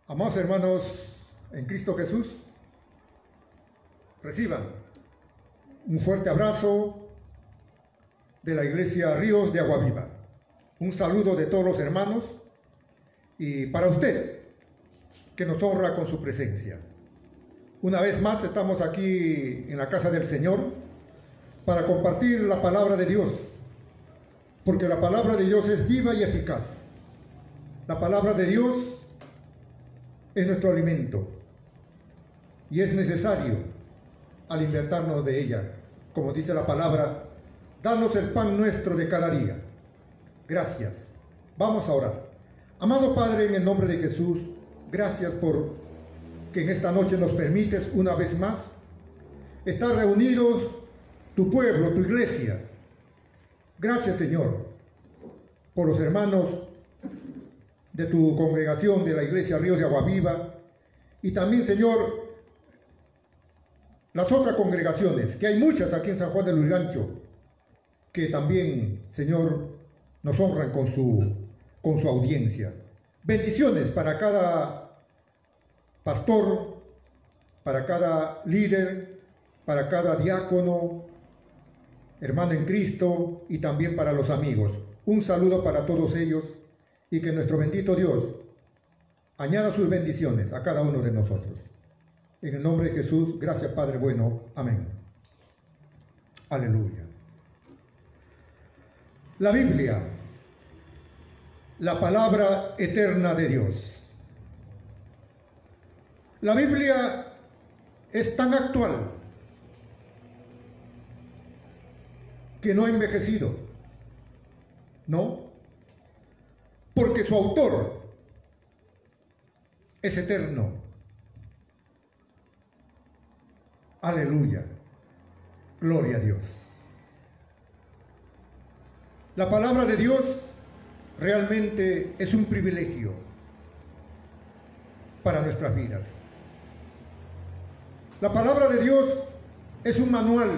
Amados hermanos en Cristo Jesús, reciban un fuerte abrazo de la Iglesia Ríos de Agua Viva. Un saludo de todos los hermanos y para usted, que nos honra con su presencia. Una vez más estamos aquí en la casa del Señor para compartir la palabra de Dios, porque la palabra de Dios es viva y eficaz. La palabra de Dios es nuestro alimento y es necesario alimentarnos de ella. Como dice la palabra, danos el pan nuestro de cada día. Gracias. Vamos a orar. Amado Padre, en el nombre de Jesús, gracias por que en esta noche nos permites una vez más estar reunidos, tu pueblo, tu iglesia. Gracias, Señor, por los hermanos de tu congregación de la Iglesia Ríos de Agua Viva y también, Señor, las otras congregaciones, que hay muchas aquí en San Juan de Lurigancho, que también, Señor, nos honran con su audiencia. Bendiciones para cada pastor, para cada líder, para cada diácono, hermano en Cristo y también para los amigos. Un saludo para todos ellos y que nuestro bendito Dios añada sus bendiciones a cada uno de nosotros. En el nombre de Jesús, gracias Padre bueno. Amén. Aleluya. La Biblia, la palabra eterna de Dios. La Biblia es tan actual que no ha envejecido, ¿no? Porque su autor es eterno. Aleluya. Gloria a Dios. La palabra de Dios realmente es un privilegio para nuestras vidas. La palabra de Dios es un manual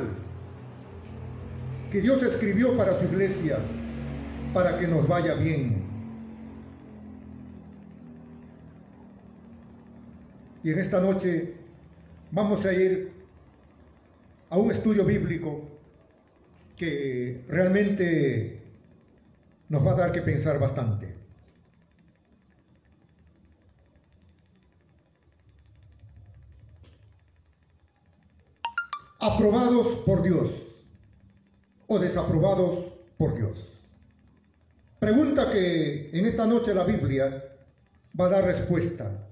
que Dios escribió para su iglesia, para que nos vaya bien. Y en esta noche vamos a ir a un estudio bíblico que realmente nos va a dar que pensar bastante. ¿Aprobados por Dios o desaprobados por Dios? Pregunta que en esta noche la Biblia va a dar respuesta.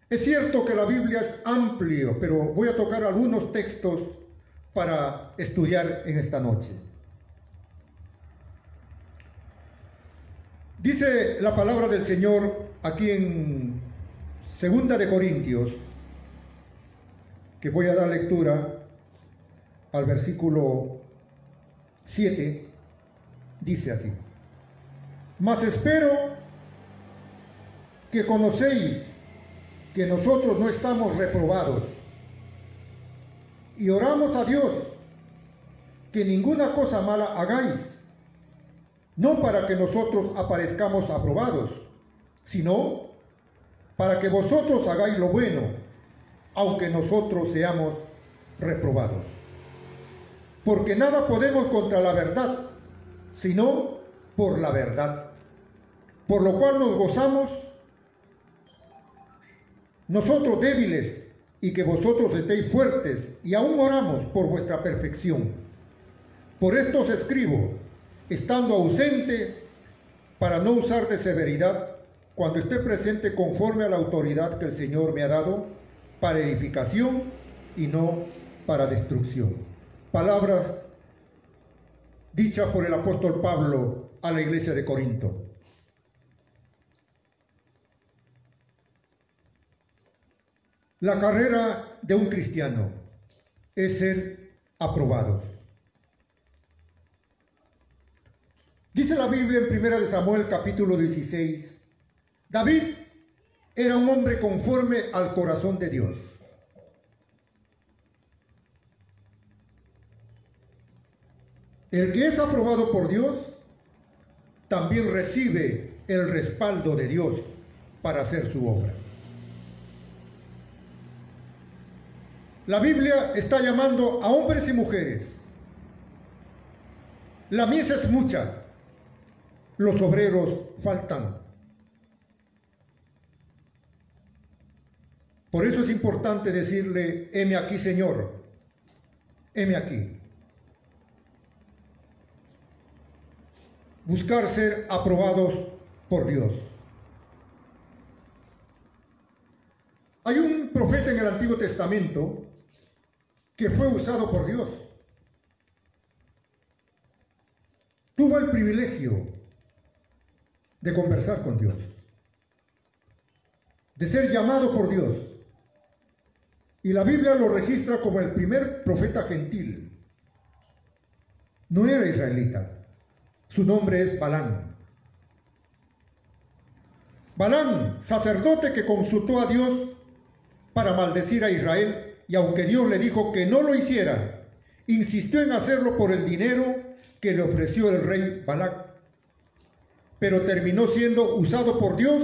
Es cierto que la Biblia es amplio, pero voy a tocar algunos textos para estudiar en esta noche. Dice la palabra del Señor aquí en 2 de Corintios, que voy a dar lectura al versículo 7, dice así: Mas espero que conocéis que nosotros no estamos reprobados, y oramos a Dios que ninguna cosa mala hagáis, no para que nosotros aparezcamos aprobados, sino para que vosotros hagáis lo bueno, aunque nosotros seamos reprobados. Porque nada podemos contra la verdad, sino por la verdad, por lo cual nos gozamos nosotros débiles, y que vosotros estéis fuertes, y aún oramos por vuestra perfección. Por esto os escribo, estando ausente, para no usar de severidad, cuando esté presente conforme a la autoridad que el Señor me ha dado, para edificación y no para destrucción. Palabras dichas por el apóstol Pablo a la iglesia de Corinto. La carrera de un cristiano es ser aprobados. Dice la Biblia en 1 de Samuel capítulo 16, David era un hombre conforme al corazón de Dios. El que es aprobado por Dios también recibe el respaldo de Dios para hacer su obra. La Biblia está llamando a hombres y mujeres. La mies es mucha, los obreros faltan. Por eso es importante decirle: heme aquí, Señor, heme aquí. Buscar ser aprobados por Dios. Hay un profeta en el Antiguo Testamento que fue usado por Dios. Tuvo el privilegio de conversar con Dios, de ser llamado por Dios. Y la Biblia lo registra como el primer profeta gentil. No era israelita. Su nombre es Balán. Balán, sacerdote que consultó a Dios para maldecir a Israel, y aunque Dios le dijo que no lo hiciera, insistió en hacerlo por el dinero que le ofreció el rey Balac. Pero terminó siendo usado por Dios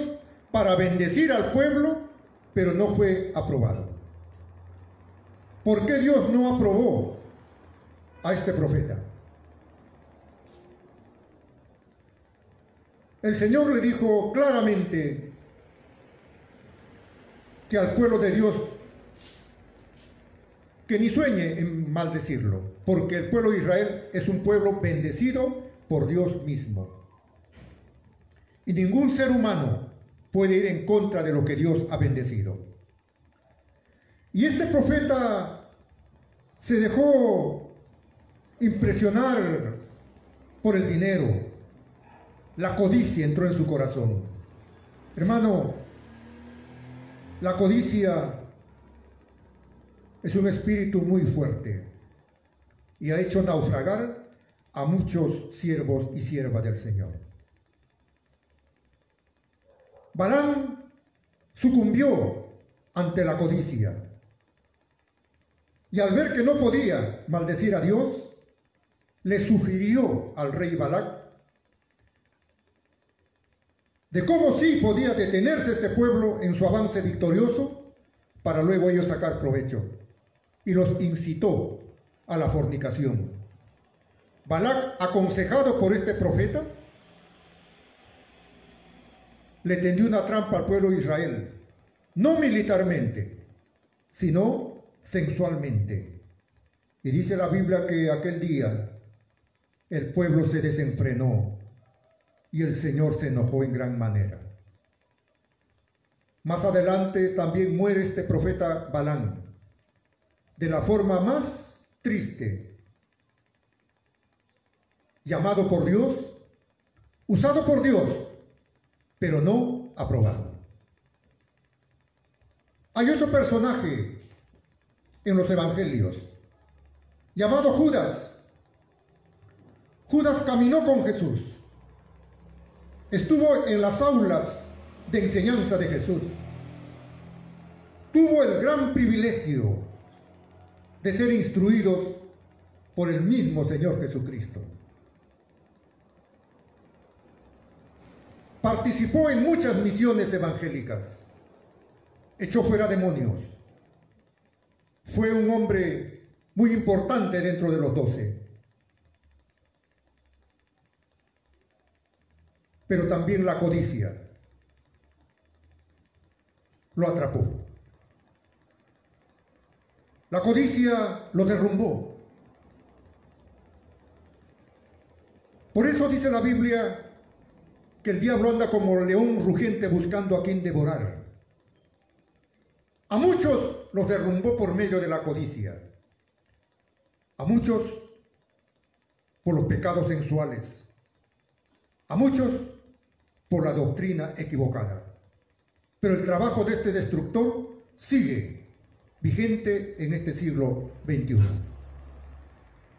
para bendecir al pueblo, pero no fue aprobado. ¿Por qué Dios no aprobó a este profeta? El Señor le dijo claramente que al pueblo de Dios que ni sueñe en maldecirlo, porque el pueblo de Israel es un pueblo bendecido por Dios mismo. Y ningún ser humano puede ir en contra de lo que Dios ha bendecido. Y este profeta se dejó impresionar por el dinero. La codicia entró en su corazón. Hermano, la codicia es un espíritu muy fuerte y ha hecho naufragar a muchos siervos y siervas del Señor. Balaam sucumbió ante la codicia y al ver que no podía maldecir a Dios, le sugirió al rey Balac de cómo sí podía detenerse este pueblo en su avance victorioso para luego ellos sacar provecho, y los incitó a la fornicación. Balac, aconsejado por este profeta, le tendió una trampa al pueblo de Israel, no militarmente, sino sensualmente. Y dice la Biblia que aquel día el pueblo se desenfrenó y el Señor se enojó en gran manera. Más adelante también muere este profeta Balaam, de la forma más triste, llamado por Dios, usado por Dios, pero no aprobado. Hay otro personaje en los evangelios, llamado Judas. Judas caminó con Jesús, estuvo en las aulas de enseñanza de Jesús, tuvo el gran privilegio de ser instruidos por el mismo Señor Jesucristo. Participó en muchas misiones evangélicas, echó fuera demonios, fue un hombre muy importante dentro de los 12. Pero también la codicia lo atrapó. La codicia lo derrumbó. Por eso dice la Biblia que el diablo anda como león rugiente buscando a quien devorar. A muchos los derrumbó por medio de la codicia. A muchos por los pecados sensuales. A muchos por la doctrina equivocada. Pero el trabajo de este destructor sigue vigente en este siglo XXI.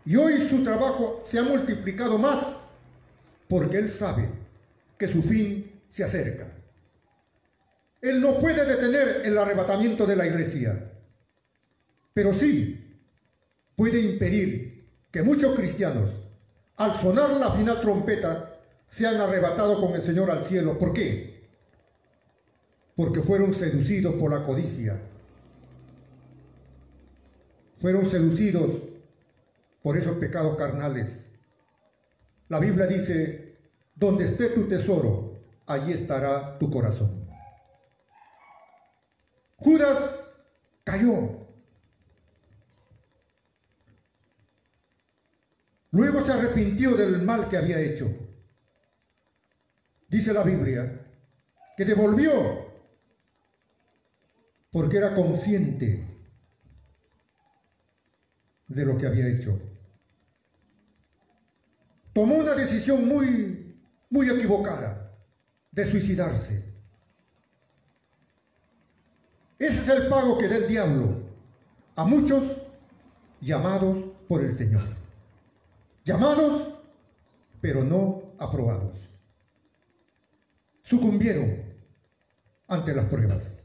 Y hoy su trabajo se ha multiplicado más porque él sabe que su fin se acerca. Él no puede detener el arrebatamiento de la iglesia, pero sí puede impedir que muchos cristianos, al sonar la final trompeta, sean arrebatados con el Señor al cielo. ¿Por qué? Porque fueron seducidos por la codicia. fueron seducidos por esos pecados carnales. La Biblia dice, donde esté tu tesoro, allí estará tu corazón. Judas cayó. Luego se arrepintió del mal que había hecho. Dice la Biblia que devolvió porque era consciente de lo que había hecho. Tomó una decisión muy equivocada de suicidarse. Ese es el pago que da el diablo a muchos llamados por el Señor. Llamados, pero no aprobados. Sucumbieron ante las pruebas.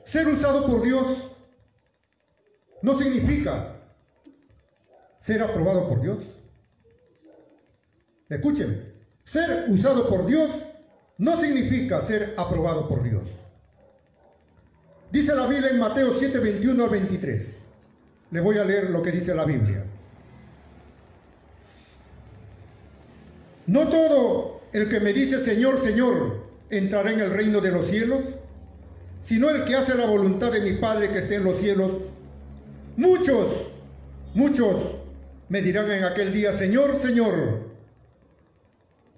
Ser usado por Dios no significa ser aprobado por Dios. Escúcheme, ser usado por Dios no significa ser aprobado por Dios. Dice la Biblia en Mateo 7, 21 al 23. Le voy a leer lo que dice la Biblia. No todo el que me dice Señor, Señor, entrará en el reino de los cielos, sino el que hace la voluntad de mi Padre que esté en los cielos. Muchos me dirán en aquel día, Señor, Señor,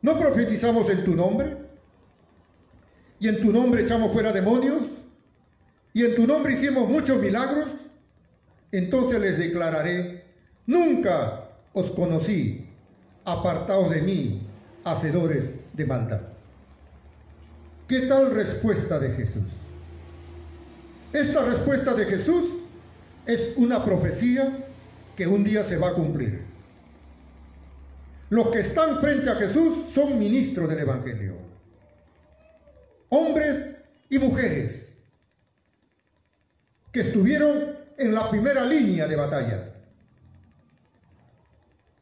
¿no profetizamos en tu nombre? ¿Y en tu nombre echamos fuera demonios? ¿Y en tu nombre hicimos muchos milagros? Entonces les declararé, nunca os conocí, apartaos de mí, hacedores de maldad. ¿Qué tal respuesta de Jesús? Esta respuesta de Jesús es una profecía que un día se va a cumplir. Los que están frente a Jesús son ministros del Evangelio. Hombres y mujeres que estuvieron en la primera línea de batalla.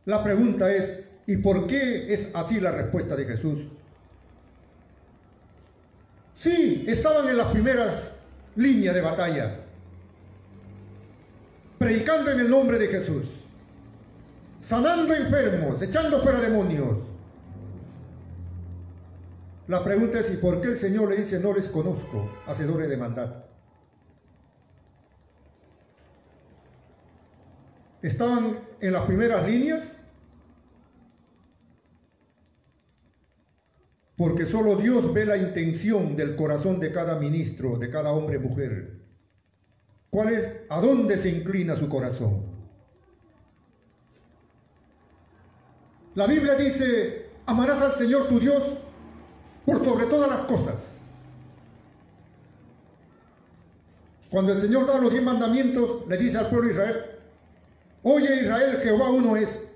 La pregunta es, ¿y por qué es así la respuesta de Jesús? Sí, estaban en las primeras líneas de batalla, predicando en el nombre de Jesús, sanando enfermos, echando fuera demonios. La pregunta es, ¿y por qué el Señor le dice, no les conozco, hacedores de maldad? Estaban en las primeras líneas porque solo Dios ve la intención del corazón de cada ministro, de cada hombre y mujer. ¿Cuál es? ¿A dónde se inclina su corazón? La Biblia dice, amarás al Señor tu Dios por sobre todas las cosas. Cuando el Señor da los 10 mandamientos, le dice al pueblo de Israel, oye Israel, Jehová uno es.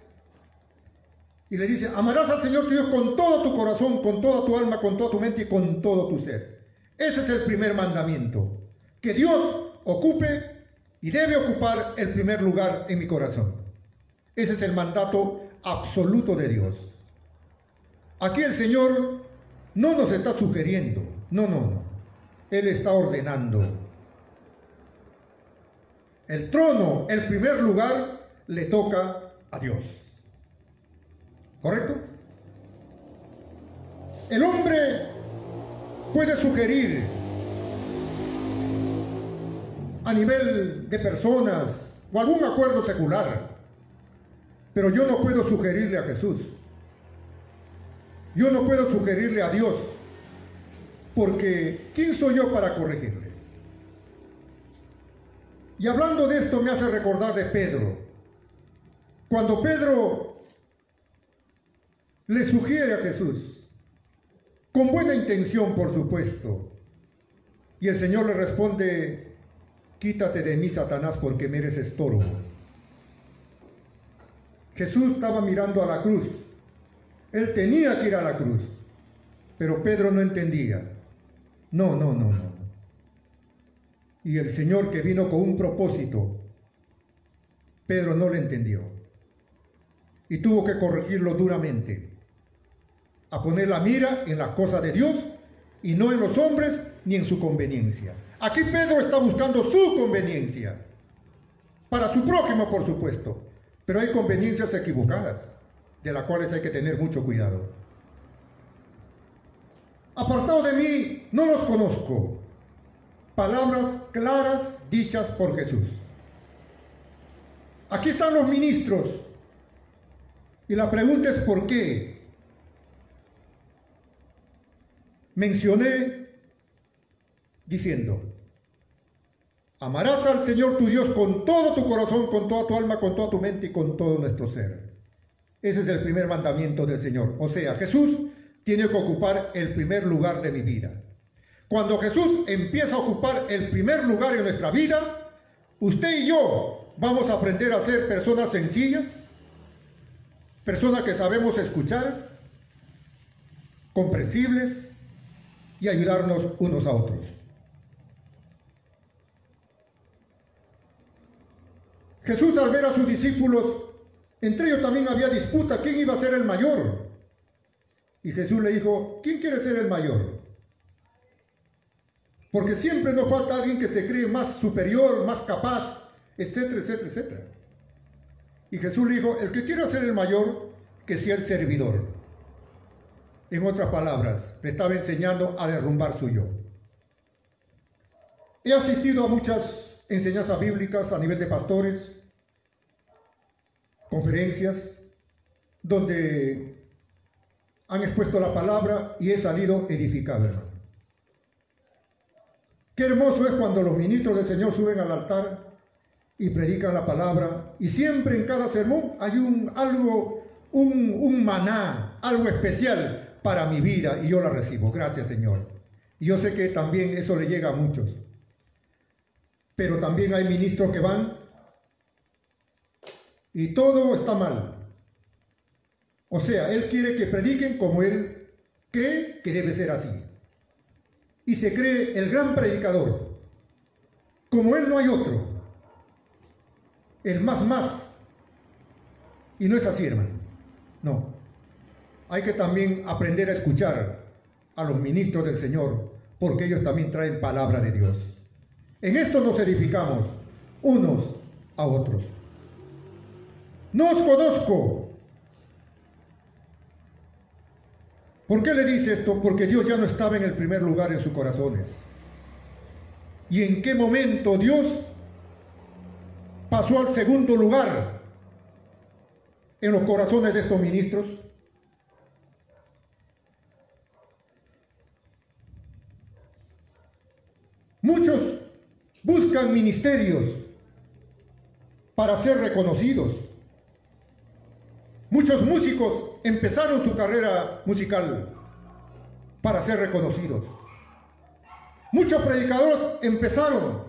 Y le dice, amarás al Señor tu Dios con todo tu corazón, con toda tu alma, con toda tu mente y con todo tu ser. Ese es el primer mandamiento. Que Dios ocupe y debe ocupar el primer lugar en mi corazón. Ese es el mandato absoluto de Dios. Aquí el Señor no nos está sugiriendo, no. Él está ordenando. El trono, el primer lugar, le toca a Dios. ¿Correcto? El hombre puede sugerir a nivel de personas o algún acuerdo secular, pero yo no puedo sugerirle a Jesús. Yo no puedo sugerirle a Dios, porque ¿quién soy yo para corregirle? Y hablando de esto me hace recordar de Pedro. Cuando Pedro le sugiere a Jesús, con buena intención por supuesto, y el Señor le responde, quítate de mí, Satanás, porque me eres estorbo. Jesús estaba mirando a la cruz. Él tenía que ir a la cruz, pero Pedro no entendía. No. Y el Señor, que vino con un propósito, Pedro no le entendió. Y tuvo que corregirlo duramente, a poner la mira en las cosas de Dios y no en los hombres ni en su conveniencia. Aquí Pedro está buscando su conveniencia, para su prójimo, por supuesto, pero hay conveniencias equivocadas, de las cuales hay que tener mucho cuidado. Apartado de mí, no los conozco. Palabras claras dichas por Jesús. Aquí están los ministros, y la pregunta es ¿por qué? Mencioné diciendo: amarás al Señor tu Dios con todo tu corazón, con toda tu alma, con toda tu mente y con todo nuestro ser. Ese es el primer mandamiento del Señor. O sea, Jesús tiene que ocupar el primer lugar de mi vida. Cuando Jesús empieza a ocupar el primer lugar en nuestra vida, usted y yo vamos a aprender a ser personas sencillas, personas que sabemos escuchar, comprensibles y ayudarnos unos a otros. Jesús, al ver a sus discípulos, entre ellos también había disputa, ¿quién iba a ser el mayor? Y Jesús le dijo: ¿quién quiere ser el mayor? Porque siempre nos falta alguien que se cree más superior, más capaz, etcétera, etcétera, etcétera. Y Jesús le dijo: el que quiera ser el mayor, que sea el servidor. En otras palabras, le estaba enseñando a derrumbar su yo. He asistido a muchas enseñanzas bíblicas a nivel de pastores, conferencias, donde han expuesto la palabra y he salido edificado, hermano. Qué hermoso es cuando los ministros del Señor suben al altar y predican la palabra, y siempre en cada sermón hay un maná, algo especial para mi vida, y yo la recibo. Gracias, Señor. Y yo sé que también eso le llega a muchos. Pero también hay ministros que van y todo está mal. O sea, él quiere que prediquen como él cree que debe ser así. Y se cree el gran predicador. Como él no hay otro. El más. Y no es así, hermano. No. Hay que también aprender a escuchar a los ministros del Señor, porque ellos también traen palabra de Dios. En esto nos edificamos unos a otros. No os conozco. ¿Por qué le dice esto? Porque Dios ya no estaba en el primer lugar en sus corazones. ¿Y en qué momento Dios pasó al segundo lugar en los corazones de estos ministros? Muchos buscan ministerios para ser reconocidos. Muchos músicos empezaron su carrera musical para ser reconocidos. Muchos predicadores empezaron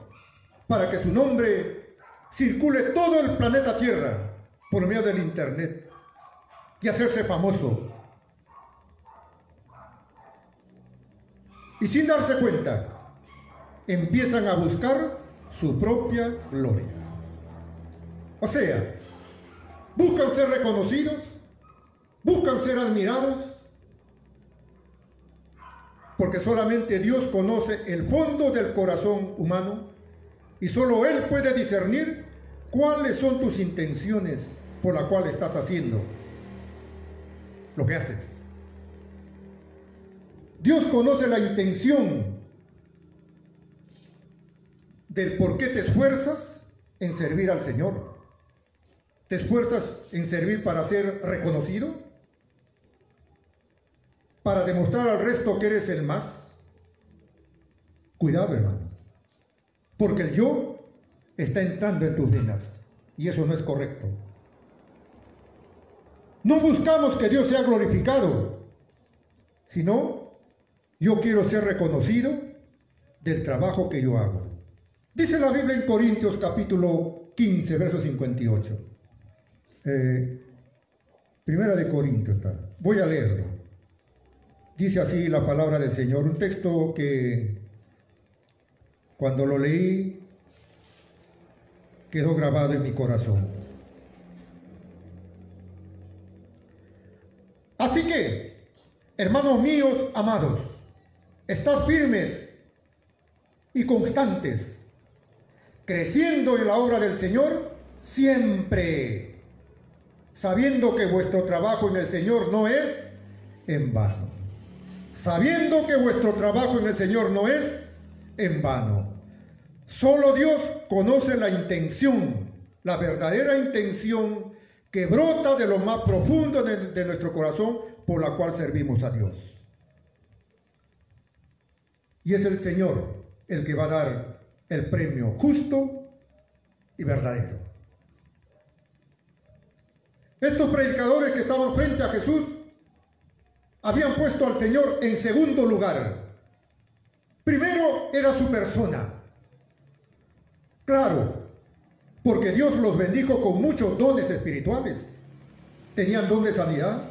para que su nombre circule todo el planeta Tierra por medio del internet y hacerse famoso. Y sin darse cuenta, empiezan a buscar su propia gloria. O sea, buscan ser reconocidos, buscan ser admirados, porque solamente Dios conoce el fondo del corazón humano y solo Él puede discernir cuáles son tus intenciones por las cuales estás haciendo lo que haces. Dios conoce la intención del por qué te esfuerzas en servir al Señor. ¿Te esfuerzas en servir para ser reconocido? ¿Para demostrar al resto que eres el más? Cuidado, hermano, porque el yo está entrando en tus venas y eso no es correcto. No buscamos que Dios sea glorificado, sino yo quiero ser reconocido del trabajo que yo hago. Dice la Biblia en Corintios capítulo 15, verso 58. Primera de Corintios está. Voy a leerlo. Dice así la palabra del Señor, un texto que cuando lo leí quedó grabado en mi corazón. Así que, hermanos míos amados, Estad firmes y constantes, creciendo en la obra del Señor siempre, sabiendo que vuestro trabajo en el Señor no es en vano. Sabiendo que vuestro trabajo en el Señor no es en vano. Solo Dios conoce la intención, la verdadera intención que brota de lo más profundo de nuestro corazón, por la cual servimos a Dios. Y es el Señor el que va a dar el premio justo y verdadero. Estos predicadores que estaban frente a Jesús habían puesto al Señor en segundo lugar. Primero era su persona. Claro, porque Dios los bendijo con muchos dones espirituales. Tenían don de sanidad,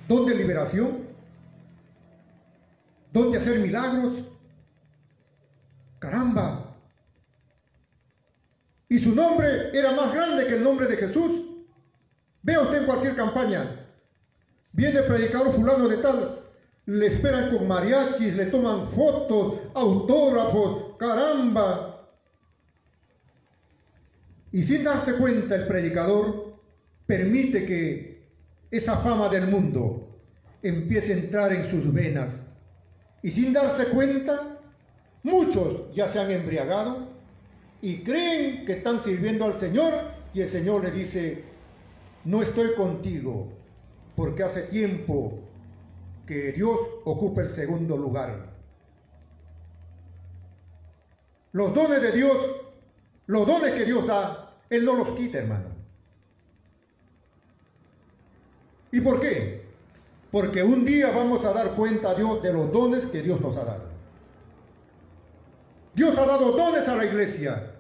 don de liberación, don de hacer milagros. Caramba. Y su nombre era más grande que el nombre de Jesús. Vea usted en cualquier campaña. Viene predicador fulano de tal, le esperan con mariachis, le toman fotos, autógrafos, caramba. Y sin darse cuenta el predicador permite que esa fama del mundo empiece a entrar en sus venas. Y sin darse cuenta, muchos ya se han embriagado y creen que están sirviendo al Señor, y el Señor le dice: no estoy contigo, porque hace tiempo que Dios ocupa el segundo lugar. Los dones de Dios, los dones que Dios da, Él no los quita, hermano. ¿Y por qué? Porque un día vamos a dar cuenta a Dios de los dones que Dios nos ha dado. Dios ha dado dones a la iglesia.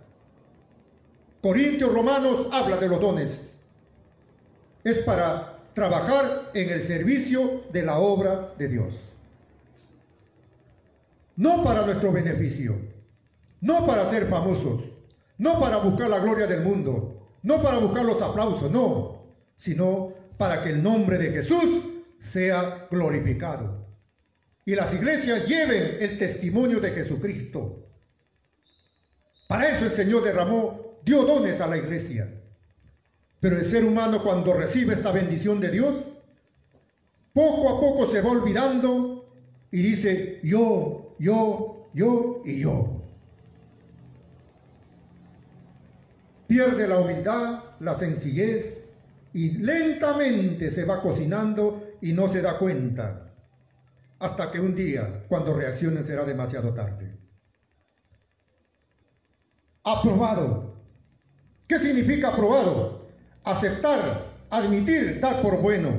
Corintios, Romanos habla de los dones. Es para trabajar en el servicio de la obra de Dios. No para nuestro beneficio, no para ser famosos, no para buscar la gloria del mundo, no para buscar los aplausos, no, sino para que el nombre de Jesús sea glorificado y las iglesias lleven el testimonio de Jesucristo. Para eso el Señor dio dones a la iglesia. Pero el ser humano, cuando recibe esta bendición de Dios, poco a poco se va olvidando y dice: yo y yo. Pierde la humildad, la sencillez, y lentamente se va cocinando y no se da cuenta, hasta que un día, cuando reaccione, será demasiado tarde. Aprobado. ¿Qué significa aprobado? Aceptar, admitir, dar por bueno.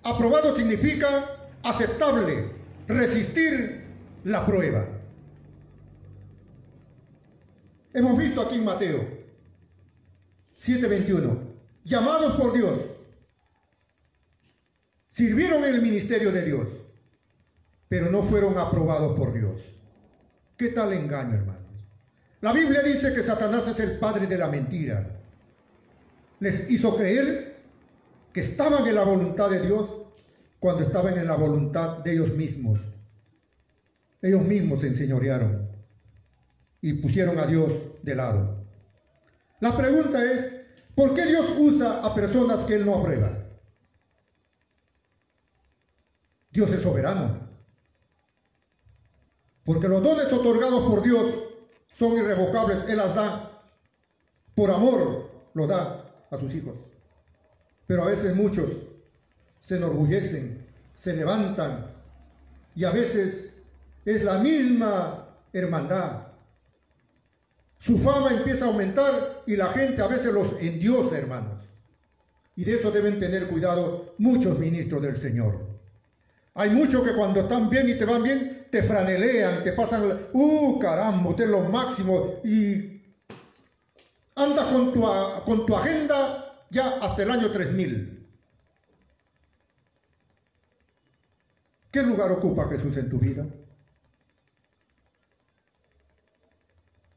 Aprobado significa aceptable, resistir la prueba. Hemos visto aquí en Mateo 7:21, llamados por Dios, sirvieron en el ministerio de Dios, pero no fueron aprobados por Dios. ¿Qué tal engaño, hermanos? La Biblia dice que Satanás es el padre de la mentira. Les hizo creer que estaban en la voluntad de Dios cuando estaban en la voluntad de ellos mismos. Ellos mismos se enseñorearon y pusieron a Dios de lado. La pregunta es: ¿por qué Dios usa a personas que Él no aprueba? Dios es soberano. Porque los dones otorgados por Dios son irrevocables. Él las da. Por amor lo da a sus hijos. Pero a veces muchos se enorgullecen, se levantan, y a veces es la misma hermandad. Su fama empieza a aumentar y la gente a veces los endiosa, hermanos. Y de eso deben tener cuidado muchos ministros del Señor. Hay muchos que cuando están bien y te van bien, te franelean, te pasan, caramba, usted es lo máximo, y andas con tu agenda ya hasta el año 3000. ¿Qué lugar ocupa Jesús en tu vida?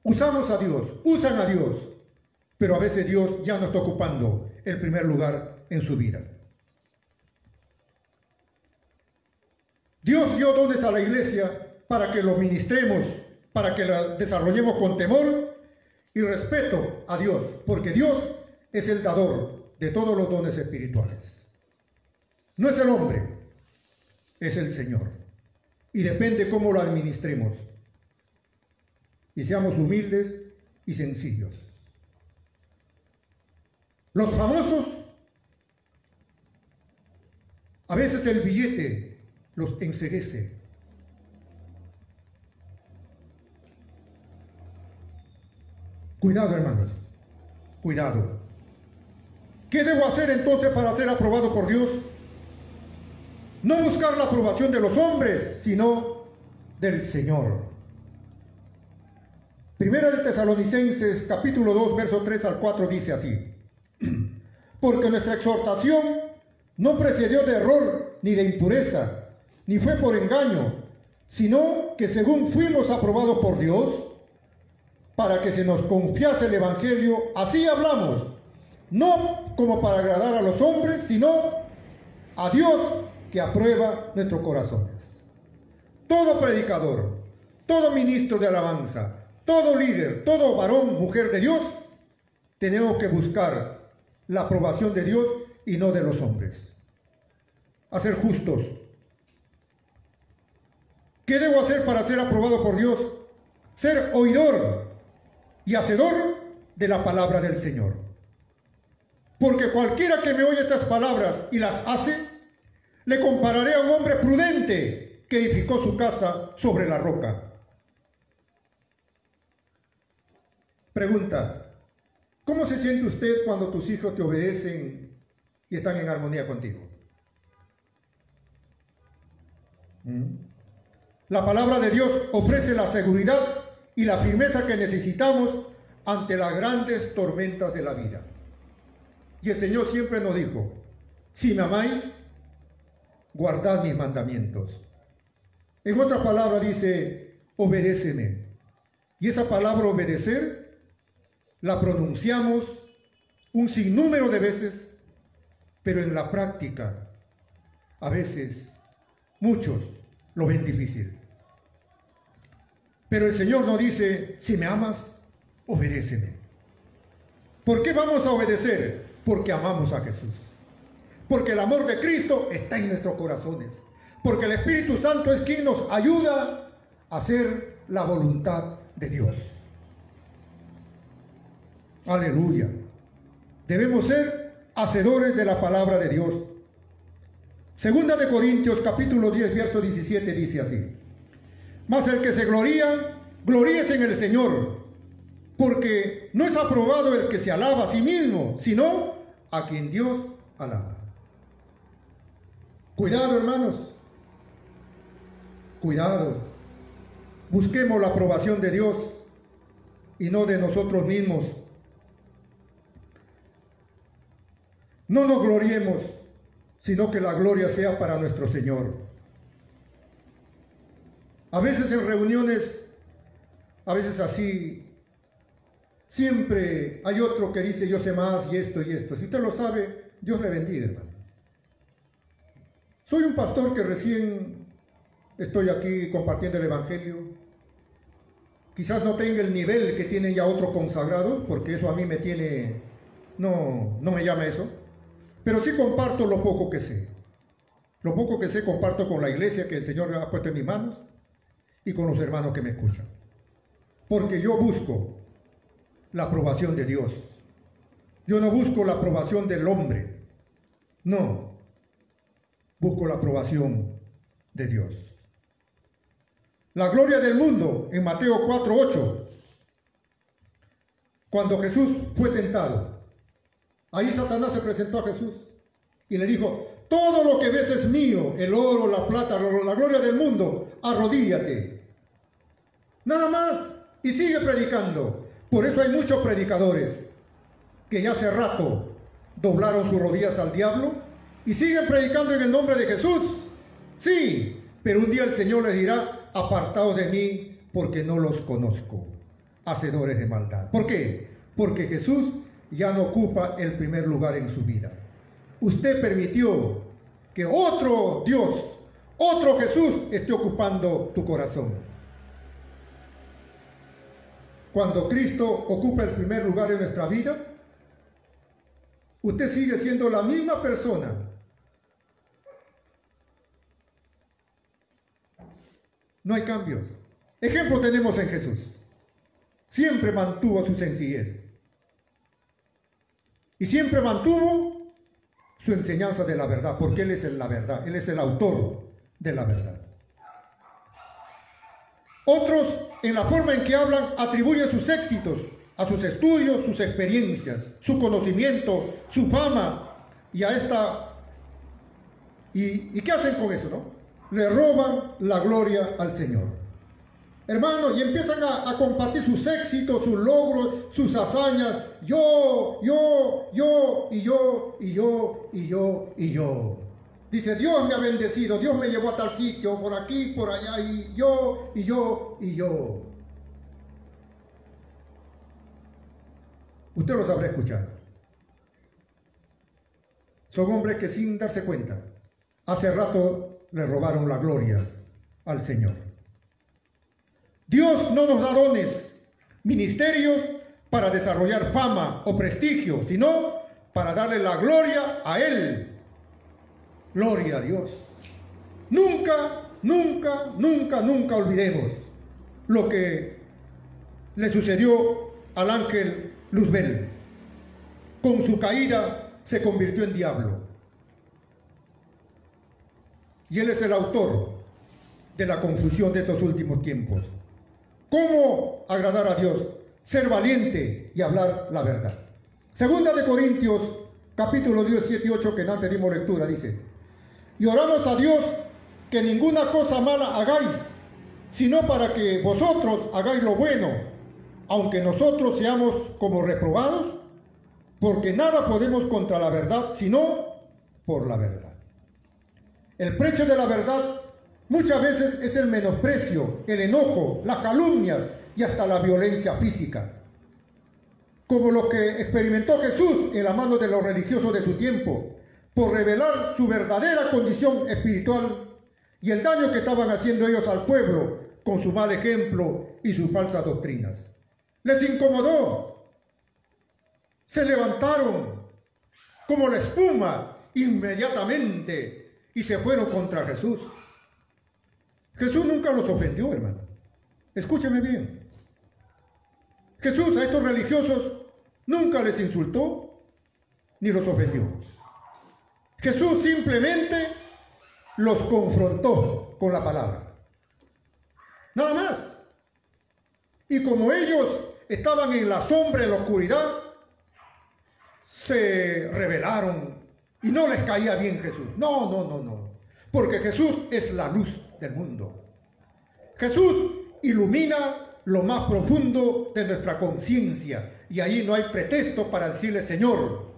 Usamos a Dios, usan a Dios, pero a veces Dios ya no está ocupando el primer lugar en su vida. Dios dio dones a la iglesia para que lo ministremos, para que lo desarrollemos con temor y respeto a Dios, porque Dios es el dador de todos los dones espirituales. No es el hombre, es el Señor. Y depende cómo lo administremos. Y seamos humildes y sencillos. Los famosos, a veces el billete los enceguece. Cuidado, hermanos, cuidado. ¿Qué debo hacer entonces para ser aprobado por Dios? No buscar la aprobación de los hombres, sino del Señor. Primera de Tesalonicenses, capítulo 2, verso 3 al 4, dice así: porque nuestra exhortación no precedió de error ni de impureza, ni fue por engaño, sino que según fuimos aprobados por Dios, para que se nos confiase el Evangelio, así hablamos, no como para agradar a los hombres, sino a Dios que aprueba nuestros corazones. Todo predicador, todo ministro de alabanza, todo líder, todo varón, mujer de Dios, tenemos que buscar la aprobación de Dios y no de los hombres. A ser justos. ¿Qué debo hacer para ser aprobado por Dios? Ser oidor y hacedor de la palabra del Señor. Porque cualquiera que me oye estas palabras y las hace, le compararé a un hombre prudente que edificó su casa sobre la roca. Pregunta: ¿cómo se siente usted cuando tus hijos te obedecen y están en armonía contigo? La palabra de Dios ofrece la seguridad y la firmeza que necesitamos ante las grandes tormentas de la vida. Y el Señor siempre nos dijo: si me amáis, guardad mis mandamientos. En otra palabra dice: obedéceme. Y esa palabra obedecer la pronunciamos un sinnúmero de veces, pero en la práctica a veces muchos lo ven difícil. Pero el Señor nos dice: si me amas, obedéceme. ¿Por qué vamos a obedecer? Porque amamos a Jesús. Porque el amor de Cristo está en nuestros corazones. Porque el Espíritu Santo es quien nos ayuda a hacer la voluntad de Dios. Aleluya. Debemos ser hacedores de la palabra de Dios. Segunda de Corintios, capítulo 10, verso 17, dice así: mas el que se gloría, gloríese en el Señor, porque no es aprobado el que se alaba a sí mismo, sino a quien Dios alaba. Cuidado, hermanos, cuidado. Busquemos la aprobación de Dios y no de nosotros mismos. No nos gloriemos, sino que la gloria sea para nuestro Señor. A veces en reuniones, a veces así, siempre hay otro que dice: yo sé más y esto y esto. Si usted lo sabe, Dios le bendiga, hermano. Soy un pastor que recién estoy aquí compartiendo el Evangelio. Quizás no tenga el nivel que tienen ya otros consagrados, porque eso a mí me tiene, no me llama eso. Pero sí comparto lo poco que sé. Lo poco que sé comparto con la iglesia que el Señor ha puesto en mis manos y con los hermanos que me escuchan. Porque yo busco la aprobación de Dios. Yo no busco la aprobación del hombre. No. Busco la aprobación de Dios. La gloria del mundo en Mateo 4:8. Cuando Jesús fue tentado, ahí Satanás se presentó a Jesús y le dijo: todo lo que ves es mío, el oro, la plata, la gloria del mundo, arrodíllate. Nada más. Y sigue predicando. Por eso hay muchos predicadores que ya hace rato doblaron sus rodillas al diablo y siguen predicando en el nombre de Jesús. Sí, pero un día el Señor les dirá: apartaos de mí, porque no los conozco, hacedores de maldad. ¿Por qué? Porque Jesús ya no ocupa el primer lugar en su vida. Usted permitió que otro Dios, otro Jesús esté ocupando tu corazón. Cuando Cristo ocupa el primer lugar en nuestra vida, usted sigue siendo la misma persona. No hay cambios. Ejemplo tenemos en Jesús. Siempre mantuvo su sencillez. Y siempre mantuvo su enseñanza de la verdad, porque Él es la verdad. Él es el autor de la verdad. Otros, en la forma en que hablan, atribuyen sus éxitos a sus estudios, sus experiencias, su conocimiento, su fama, y a esta... ¿Y qué hacen con eso, no? Le roban la gloria al Señor. Hermanos, y empiezan a compartir sus éxitos, sus logros, sus hazañas. Yo. Dice, Dios me ha bendecido, Dios me llevó a tal sitio, por aquí, por allá, y yo. Usted los habrá escuchado. Son hombres que sin darse cuenta, hace rato le robaron la gloria al Señor. Dios no nos da dones, ministerios para desarrollar fama o prestigio, sino para darle la gloria a Él. Gloria a Dios. Nunca olvidemos lo que le sucedió al ángel Luzbel. Con su caída se convirtió en diablo. Y él es el autor de la confusión de estos últimos tiempos. ¿Cómo agradar a Dios? Ser valiente y hablar la verdad. Segunda de Corintios, capítulo 10, 7 y 8, que antes dimos lectura, dice: y oramos a Dios que ninguna cosa mala hagáis, sino para que vosotros hagáis lo bueno, aunque nosotros seamos como reprobados, porque nada podemos contra la verdad, sino por la verdad. El precio de la verdad muchas veces es el menosprecio, el enojo, las calumnias y hasta la violencia física, como lo que experimentó Jesús en la mano de los religiosos de su tiempo, por revelar su verdadera condición espiritual y el daño que estaban haciendo ellos al pueblo con su mal ejemplo y sus falsas doctrinas. Les incomodó. Se levantaron como la espuma inmediatamente y se fueron contra Jesús. Jesús nunca los ofendió, hermano. Escúcheme bien. Jesús a estos religiosos nunca les insultó ni los ofendió. Jesús simplemente los confrontó con la palabra. Nada más. Y como ellos estaban en la sombra, en la oscuridad, se rebelaron y no les caía bien Jesús. No. Porque Jesús es la luz del mundo. Jesús ilumina lo más profundo de nuestra conciencia. Y allí no hay pretexto para decirle, Señor,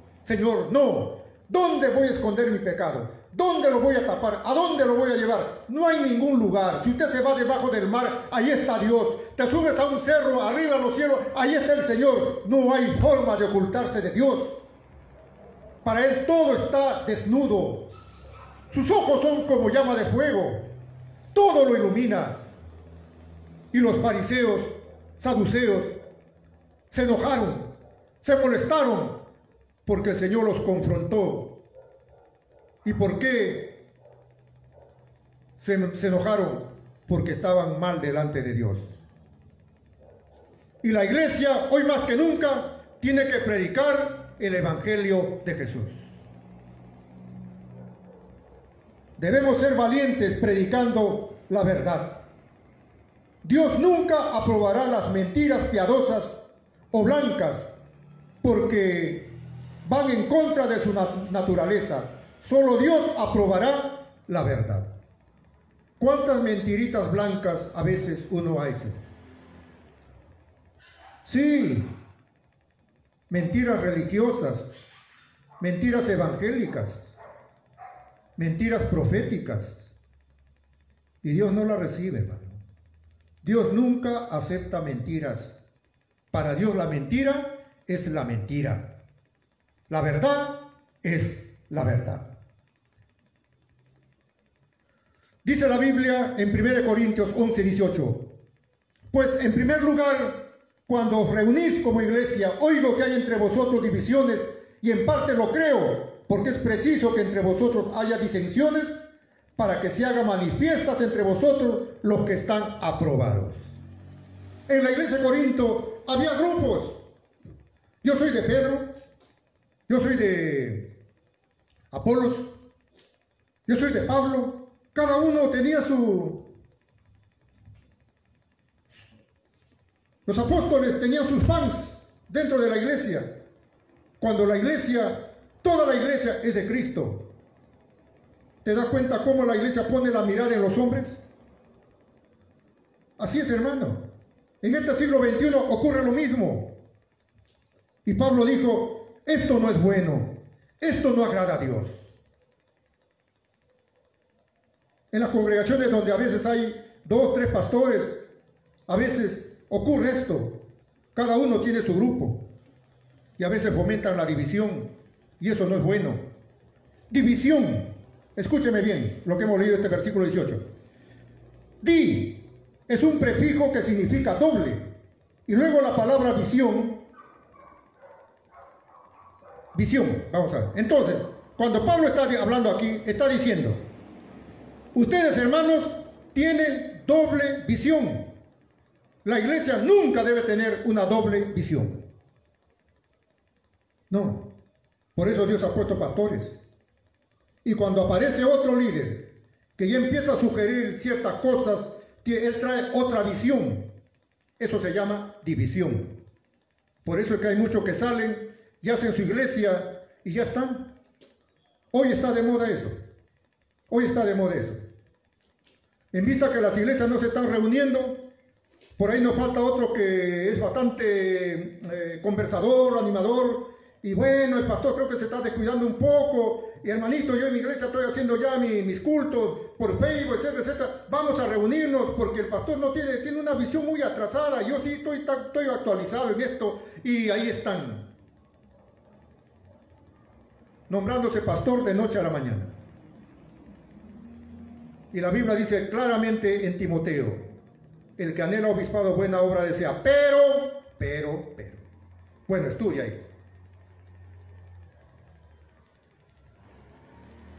no. ¿Dónde voy a esconder mi pecado? ¿Dónde lo voy a tapar? ¿A dónde lo voy a llevar? No hay ningún lugar. Si usted se va debajo del mar, ahí está Dios. Te subes a un cerro, arriba a los cielos, ahí está el Señor. No hay forma de ocultarse de Dios. Para Él todo está desnudo. Sus ojos son como llama de fuego. Todo lo ilumina. Y los fariseos, saduceos, se enojaron, se molestaron, porque el Señor los confrontó. ¿Y por qué se enojaron? Porque estaban mal delante de Dios. Y la iglesia, hoy más que nunca, tiene que predicar el Evangelio de Jesús. Debemos ser valientes predicando la verdad. Dios nunca aprobará las mentiras piadosas o blancas, porque van en contra de su naturaleza. Solo Dios aprobará la verdad. ¿Cuántas mentiritas blancas a veces uno ha hecho? Sí, mentiras religiosas, mentiras evangélicas, mentiras proféticas. Y Dios no las recibe, hermano. Dios nunca acepta mentiras. Para Dios la mentira es la mentira. La verdad es la verdad. Dice la Biblia en 1 Corintios 11, 18. Pues en primer lugar, cuando os reunís como iglesia, oigo que hay entre vosotros divisiones, y en parte lo creo, porque es preciso que entre vosotros haya disensiones, para que se hagan manifiestas entre vosotros los que están aprobados. En la iglesia de Corinto había grupos. Yo soy de Pedro, yo soy de Apolos, yo soy de Pablo. Cada uno tenía los apóstoles tenían sus fans dentro de la iglesia. Cuando la iglesia, toda la iglesia es de Cristo. ¿Te das cuenta cómo la iglesia pone la mirada en los hombres? Así es, hermano. En este siglo XXI ocurre lo mismo. Y Pablo dijo, esto no es bueno, esto no agrada a Dios. En las congregaciones donde a veces hay 2, 3 pastores, a veces ocurre esto. Cada uno tiene su grupo. Y a veces fomentan la división. Y eso no es bueno. División. Escúcheme bien lo que hemos leído en este versículo 18. Di es un prefijo que significa doble. Y luego la palabra visión. Visión, vamos a ver. Entonces, cuando Pablo está hablando aquí, está diciendo, ustedes, hermanos, tienen doble visión. La iglesia nunca debe tener una doble visión. No. Por eso Dios ha puesto pastores. Y cuando aparece otro líder que ya empieza a sugerir ciertas cosas, él trae otra visión. Eso se llama división. Por eso es que hay muchos que salen y hacen su iglesia y ya están. Hoy está de moda eso. Hoy está de moda eso. En vista que las iglesias no se están reuniendo, por ahí nos falta otro que es bastante conversador, animador. Y bueno, el pastor creo que se está descuidando un poco. Y hermanito, yo en mi iglesia estoy haciendo ya mis cultos por Facebook, etcétera, etcétera. Vamos a reunirnos porque el pastor no tiene una visión muy atrasada. Yo sí estoy actualizado en esto. Y ahí están, nombrándose pastor de noche a la mañana. Y la Biblia dice claramente en Timoteo, el que anhela obispado buena obra desea, pero. Bueno, estudia ahí.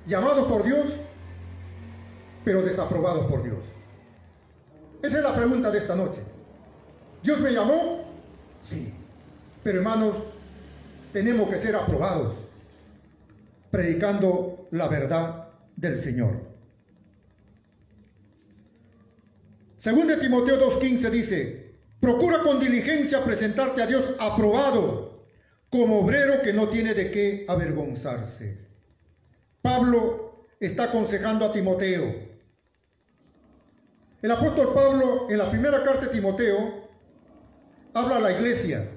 Llamados por Dios, pero desaprobados por Dios. Esa es la pregunta de esta noche. ¿Dios me llamó? Sí. Pero hermanos, tenemos que ser aprobados, predicando la verdad del Señor. Según de Timoteo 2:15 dice, procura con diligencia presentarte a Dios aprobado, como obrero que no tiene de qué avergonzarse. Pablo está aconsejando a Timoteo. El apóstol Pablo, en la primera carta de Timoteo, habla a la iglesia.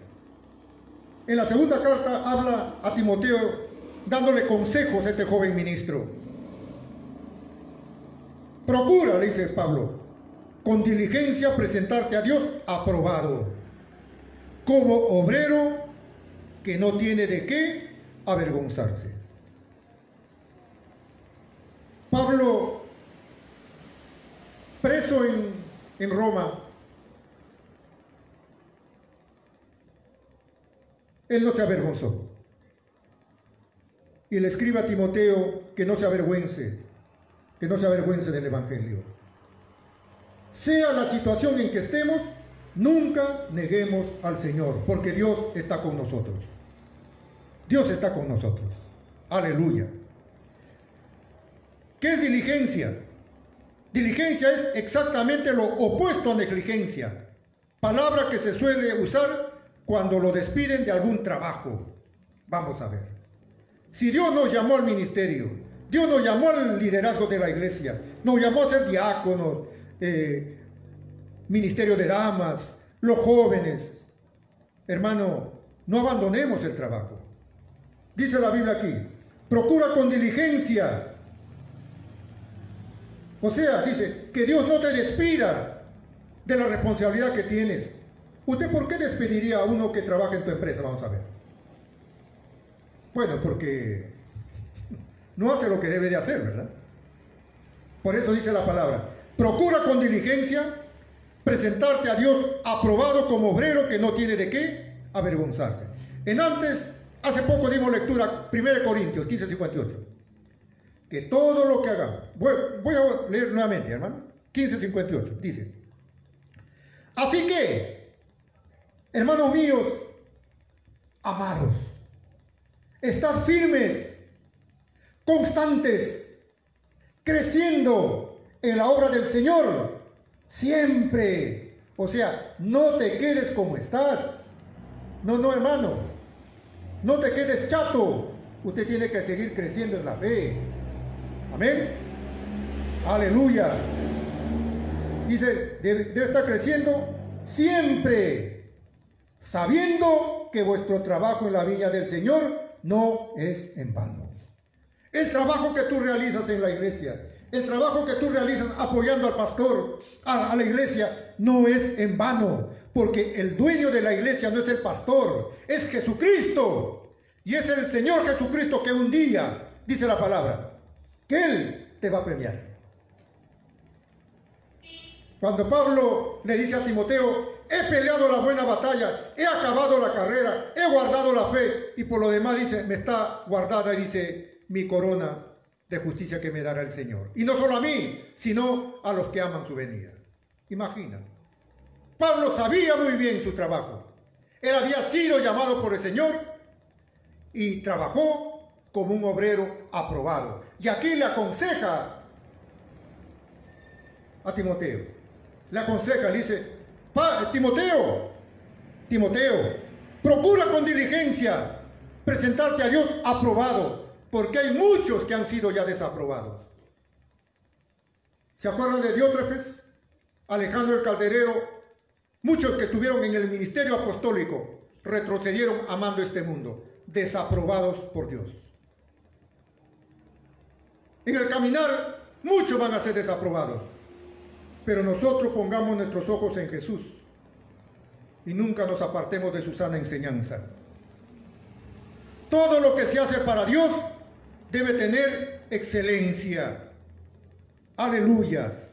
En la segunda carta habla a Timoteo, dándole consejos a este joven ministro. Procura, le dice Pablo, con diligencia presentarte a Dios aprobado, como obrero que no tiene de qué avergonzarse. Pablo, preso en Roma, él no se avergonzó. Y le escribe a Timoteo que no se avergüence del Evangelio. Sea la situación en que estemos, nunca neguemos al Señor, porque Dios está con nosotros. Dios está con nosotros. Aleluya. ¿Qué es diligencia? Diligencia es exactamente lo opuesto a negligencia. Palabra que se suele usar cuando lo despiden de algún trabajo. Vamos a ver. Si Dios nos llamó al ministerio, Dios nos llamó al liderazgo de la iglesia, nos llamó a ser diáconos, ministerio de damas, los jóvenes. Hermano, no abandonemos el trabajo. Dice la Biblia aquí, procura con diligencia. O sea, dice, que Dios no te despida de la responsabilidad que tienes. ¿Usted por qué despediría a uno que trabaja en tu empresa? Vamos a ver. Bueno, porque no hace lo que debe de hacer, ¿verdad? Por eso dice la palabra, procura con diligencia presentarte a Dios aprobado como obrero que no tiene de qué avergonzarse. Hace poco dimos lectura 1 Corintios 15:58. Que todo lo que hagamos, voy a leer nuevamente, hermano, 15:58, dice, así que, hermanos míos, amados, estad firmes, constantes, creciendo en la obra del Señor, siempre. O sea, no te quedes como estás. No, hermano, no te quedes chato. Usted tiene que seguir creciendo en la fe. Amén. Aleluya. Dice, debe estar creciendo siempre, sabiendo que vuestro trabajo en la viña del Señor no es en vano. El trabajo que tú realizas en la iglesia, el trabajo que tú realizas apoyando al pastor, a la iglesia, no es en vano, porque el dueño de la iglesia no es el pastor, es Jesucristo. Y es el Señor Jesucristo que un día, dice la palabra, que Él te va a premiar. Cuando Pablo le dice a Timoteo, he peleado la buena batalla, he acabado la carrera, he guardado la fe, y por lo demás dice, me está guardada, y dice, mi corona de justicia que me dará el Señor. Y no solo a mí, sino a los que aman su venida. Imagina. Pablo sabía muy bien su trabajo. Él había sido llamado por el Señor y trabajó como un obrero aprobado. Y aquí le aconseja a Timoteo. Le aconseja, le dice, Timoteo, procura con diligencia presentarte a Dios aprobado, porque hay muchos que han sido ya desaprobados. ¿Se acuerdan de Diótrefes? Alejandro el Calderero, muchos que estuvieron en el ministerio apostólico retrocedieron amando este mundo, desaprobados por Dios. En el caminar muchos van a ser desaprobados, pero nosotros pongamos nuestros ojos en Jesús y nunca nos apartemos de su sana enseñanza. Todo lo que se hace para Dios debe tener excelencia. Aleluya.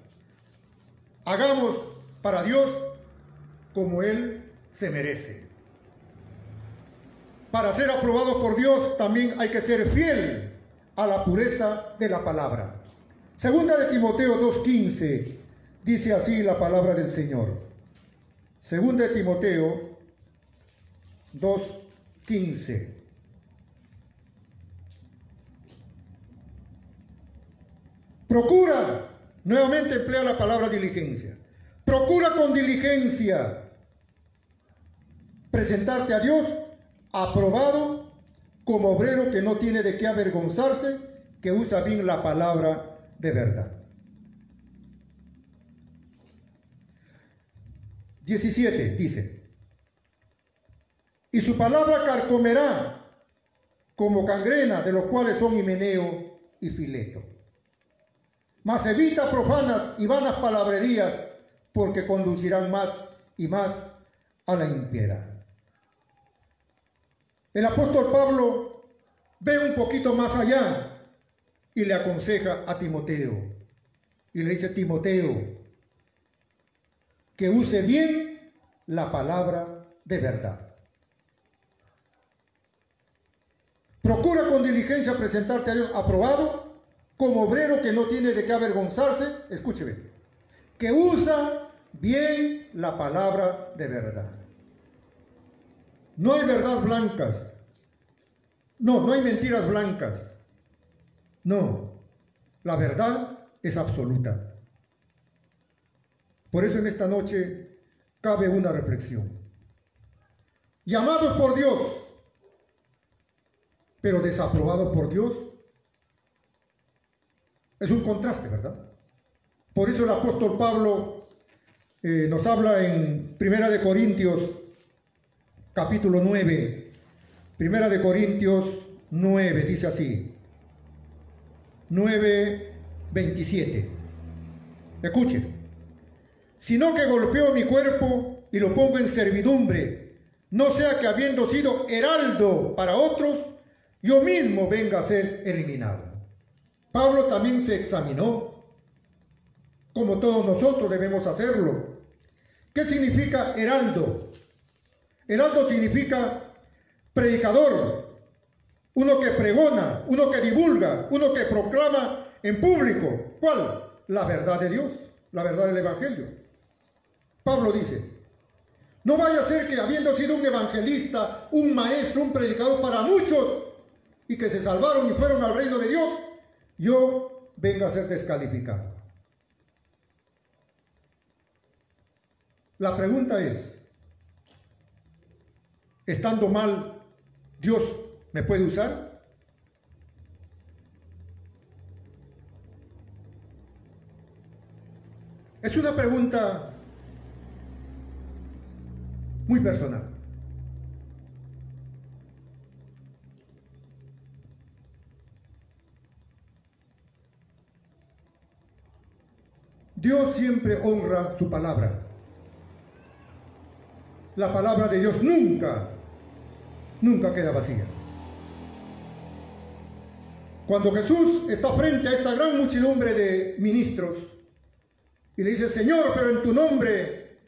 Hagamos para Dios como Él se merece. Para ser aprobados por Dios también hay que ser fiel a la pureza de la palabra. Segunda de Timoteo 2:15 dice así la palabra del Señor. Segunda de Timoteo 2:15. Procura, nuevamente emplea la palabra diligencia. Procura con diligencia presentarte a Dios aprobado como obrero que no tiene de qué avergonzarse, que usa bien la palabra de verdad. 17 dice, y su palabra carcomerá como gangrena, de los cuales son Himeneo y Fileto. Mas evita profanas y vanas palabrerías, porque conducirán más y más a la impiedad. El apóstol Pablo ve un poquito más allá y le aconseja a Timoteo. Y le dice, Timoteo, que use bien la palabra de verdad. Procura con diligencia presentarte a Dios aprobado, como obrero que no tiene de qué avergonzarse, escúcheme, que usa bien la palabra de verdad. No hay verdad blancas. No hay mentiras blancas. No, la verdad es absoluta. Por eso en esta noche cabe una reflexión. Llamados por Dios, pero desaprobados por Dios, es un contraste, ¿verdad? Por eso el apóstol Pablo nos habla en 1 de Corintios capítulo 9. 1 de Corintios 9 dice así. 9:27. Escuchen. Sino que golpeo mi cuerpo y lo pongo en servidumbre, no sea que habiendo sido heraldo para otros, yo mismo venga a ser eliminado. Pablo también se examinó como todos nosotros debemos hacerlo. ¿Qué significa heraldo? Heraldo significa predicador, uno que pregona, uno que divulga, uno que proclama en público. ¿Cuál? La verdad de Dios, la verdad del Evangelio. Pablo dice, no vaya a ser que habiendo sido un evangelista, un maestro, un predicador para muchos, y que se salvaron y fueron al reino de Dios, yo venga a ser descalificado. La pregunta es, estando mal, ¿Dios me puede usar? Es una pregunta muy personal. Dios siempre honra su palabra. La palabra de Dios nunca queda vacía. Cuando Jesús está frente a esta gran muchedumbre de ministros y le dice, Señor, pero en tu nombre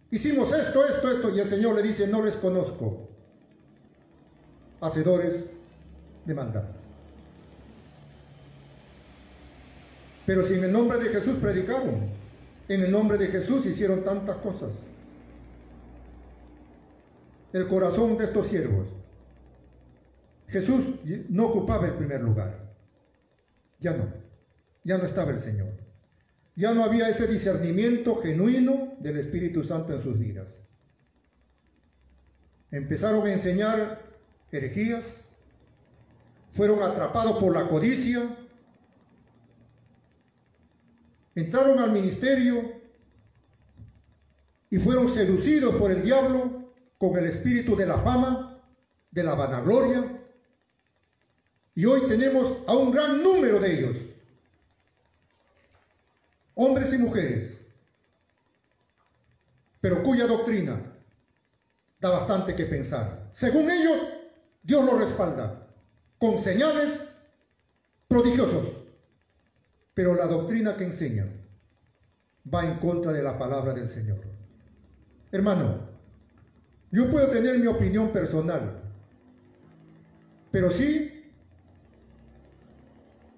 hicimos esto, y el Señor le dice, no les conozco, hacedores de maldad. Pero si en el nombre de Jesús predicaron, en el nombre de Jesús hicieron tantas cosas, el corazón de estos siervos, Jesús no ocupaba el primer lugar. Ya no estaba el Señor. Ya no había ese discernimiento genuino del Espíritu Santo en sus vidas. Empezaron a enseñar herejías, fueron atrapados por la codicia, entraron al ministerio y fueron seducidos por el diablo con el espíritu de la fama, de la vanagloria. Y hoy tenemos a un gran número de ellos, hombres y mujeres, pero cuya doctrina da bastante que pensar. Según ellos, Dios los respalda con señales prodigiosos, pero la doctrina que enseñan va en contra de la palabra del Señor. Hermano, yo puedo tener mi opinión personal, pero sí,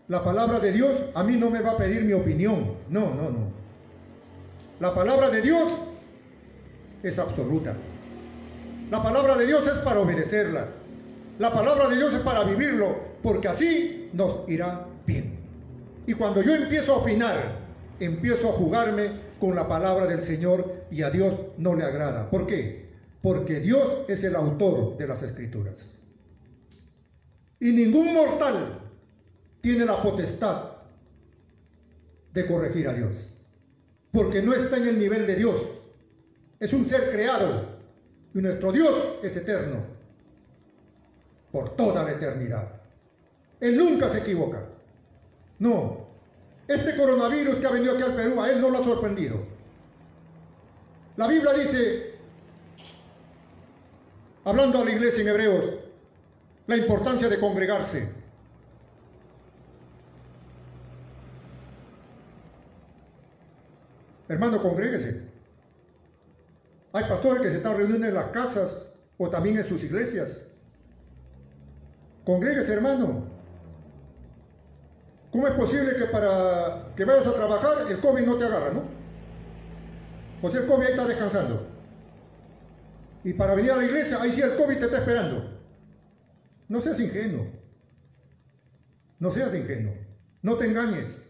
la palabra de Dios a mí no me va a pedir mi opinión. No. La palabra de Dios es absoluta. La palabra de Dios es para obedecerla. La palabra de Dios es para vivirlo, porque así nos irá bien. Y cuando yo empiezo a opinar, empiezo a jugarme con la palabra del Señor y a Dios no le agrada. ¿Por qué? Porque Dios es el autor de las Escrituras. Y ningún mortal tiene la potestad de corregir a Dios, porque no está en el nivel de Dios. Es un ser creado y nuestro Dios es eterno por toda la eternidad. Él nunca se equivoca. No, este coronavirus que ha venido aquí al Perú, a él no lo ha sorprendido. La Biblia dice, hablando a la iglesia en Hebreos, la importancia de congregarse. Hermano, congréguese. Hay pastores que se están reuniendo en las casas o también en sus iglesias. Congréguese, hermano. ¿Cómo es posible que para que vayas a trabajar el COVID no te agarra, no? O sea, el COVID ahí está descansando. Y para venir a la iglesia, ahí sí el COVID te está esperando. No seas ingenuo. No seas ingenuo. No te engañes.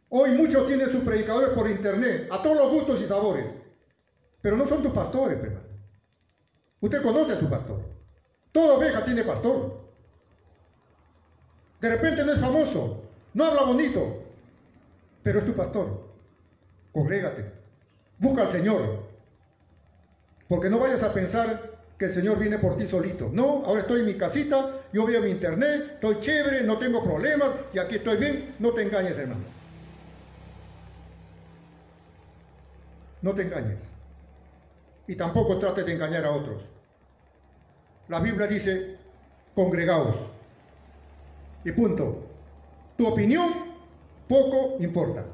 Hoy muchos tienen sus predicadores por internet, a todos los gustos y sabores. Pero no son tus pastores, hermano. Usted conoce a su pastor. Toda oveja tiene pastor. De repente no es famoso, no habla bonito, pero es tu pastor. Congrégate. Busca al Señor. Porque no vayas a pensar que el Señor viene por ti solito. No, ahora estoy en mi casita, yo veo mi internet, estoy chévere, no tengo problemas y aquí estoy bien. No te engañes, hermano. No te engañes. Y tampoco trates de engañar a otros. La Biblia dice, congregaos. Y punto. Tu opinión poco importa.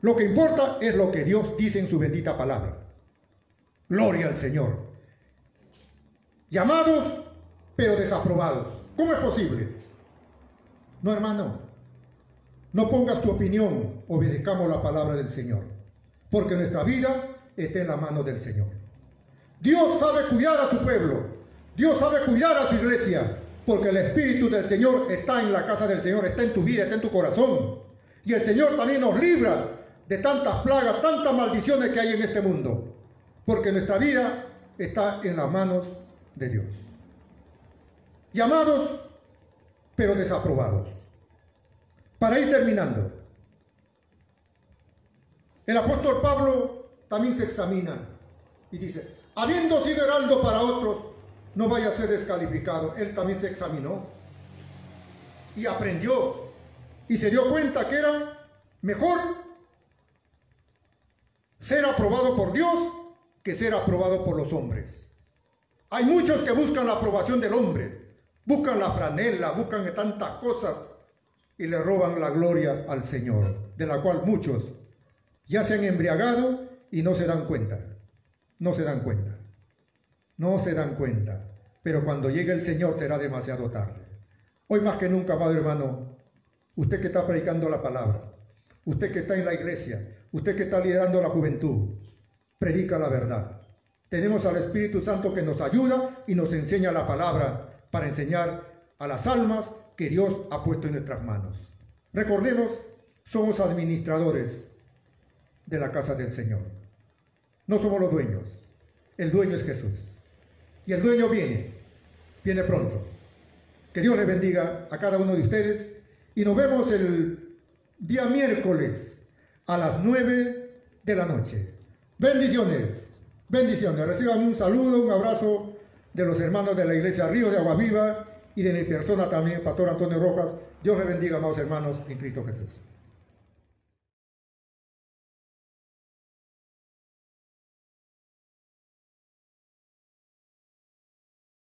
Lo que importa es lo que Dios dice en su bendita palabra. Gloria al Señor. Llamados, pero desaprobados. ¿Cómo es posible? No, hermano. No pongas tu opinión. Obedezcamos la palabra del Señor. Porque nuestra vida está en la mano del Señor. Dios sabe cuidar a su pueblo. Dios sabe cuidar a su iglesia. Porque el Espíritu del Señor está en la casa del Señor. Está en tu vida, está en tu corazón. Y el Señor también nos libra de tantas plagas, tantas maldiciones que hay en este mundo. Porque nuestra vida está en las manos de Dios. Llamados, pero desaprobados. Para ir terminando, el apóstol Pablo también se examina y dice, habiendo sido heraldo para otros, no vaya a ser descalificado. Él también se examinó y aprendió y se dio cuenta que era mejor ser aprobado por Dios que ser aprobado por los hombres. Hay muchos que buscan la aprobación del hombre, buscan la franela, buscan tantas cosas y le roban la gloria al Señor, de la cual muchos ya se han embriagado y no se dan cuenta. No se dan cuenta. No se dan cuenta. Pero cuando llegue el Señor será demasiado tarde. Hoy más que nunca, amado hermano, usted que está predicando la palabra, usted que está en la iglesia, usted que está liderando la juventud, predica la verdad. Tenemos al Espíritu Santo que nos ayuda y nos enseña la palabra para enseñar a las almas que Dios ha puesto en nuestras manos. Recordemos, somos administradores de la casa del Señor. No somos los dueños. El dueño es Jesús. Y el dueño viene pronto. Que Dios les bendiga a cada uno de ustedes y nos vemos el día miércoles a las 9 de la noche. Bendiciones, bendiciones. Reciban un saludo, un abrazo de los hermanos de la iglesia Ríos de Agua Viva y de mi persona también, Pastor Antonio Rojas. Dios les bendiga, amados hermanos, en Cristo Jesús.